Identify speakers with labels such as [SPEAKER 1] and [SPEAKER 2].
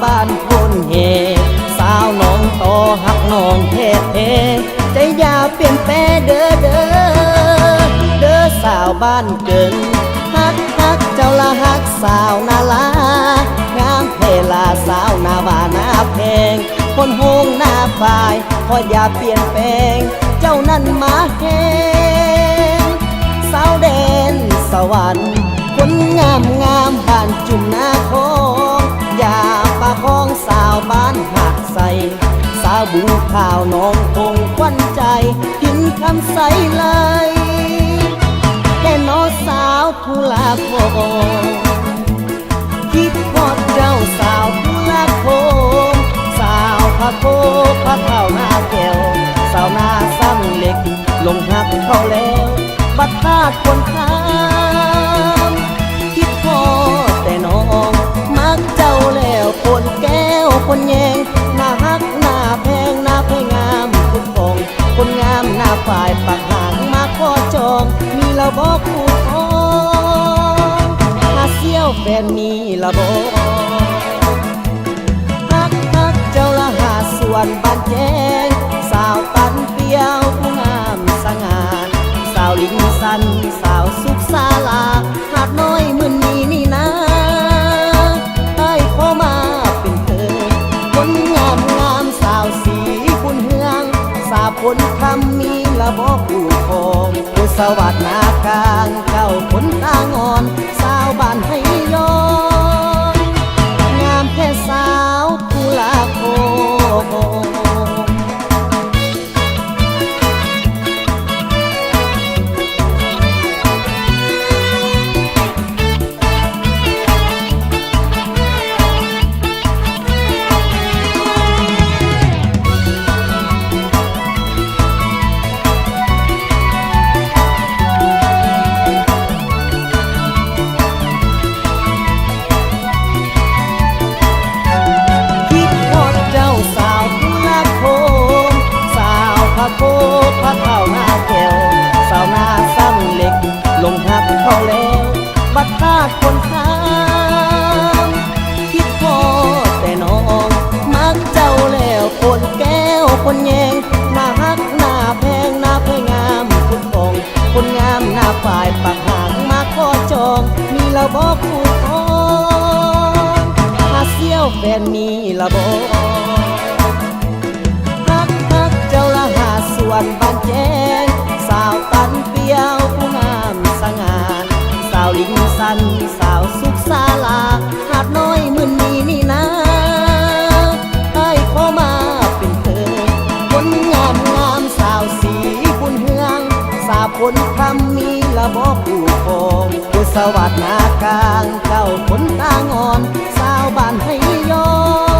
[SPEAKER 1] บ้านคนเฮสาวน้องโตหักน้องเท่ใจอย่าเปลี่ยนแปลเด้อเด้อเด้อสาวบ้านเกินฮักเจ้าละฮักสาวนาลางามเพลาสาวนาบานาเพลงคนโฮงหน้าฝ่ายขออย่าเปลี่ยนแปลงเจ้านั้นมาแหงสาวแดนสวรรค์คนงามบ้านจุ่มนาคงอย่าปะคองสาวบ้านหักใสสาวบุญข่าวน้องคงควันใจกินคำใสเลยแค่น้อสาวทุลาโคคิดพอดเจ้าสาวทุลาโคสาวพะโคพะเท่าหน้าแก้วสาวหน้าซ้ำเล็กลงหักเขาแล้วบัดพลาดคนข้ามคิดพอแต่น้องมักเจ้าแล้วคนแก้วคนแยงหน้าฮักหน้าแพงหน้าเพงามคุณฟองคนงามหน้าฝ่ายปากหางมาขอจองมีละบอกคู่ครองหาเซี่ยวแฟนมีละบอกฮักเจ้าละหาส่วนบ้านแจ้งสาวตันเปียวผู้งามสง่าสาวลิงสันสาวสุขศาลาหาดน้อยมื่นนี้นี่นะไอ้ขอมาเป็นเธอคนงามสาวสีบุญเฮืองสาวผลคำมีละบอกผู้ครองผู้สวัสดิ์นากลางเจ้าคนตางอนสาวบ้านให้ยองงามแค่สาวทุลาโคพระเท่าหน้าแก้วสาวหน้าซ้ำเล็กลงหักเขาแล้วบัดพลาดคนข้ามคิดพอแต่น้องมักเจ้าแล้วคนแก้วคนแยงหน้าฮักหน้าแพงหน้าเพงามคุณฟองคนงามหน้าฝ่ายปากหางมาขอจองมีละบอกคู่ครองหาเซี่ยวแฟนมีละบอกเจ้าละหาส่วนบ้านแจ้งสาวตันเปียวผู้งามสง่าสาวลิงสันสาวสุขศาลาหาดน้อยมื่นนี้นี่นะไอ้ขอมาเป็นเธอคนงามสาวสีบุญเฮืองสาวผลคำมีละบอกผู้ครองผู้สวัสดิ์นากลางเจ้าคนตางอนสาวบ้านให้ยอ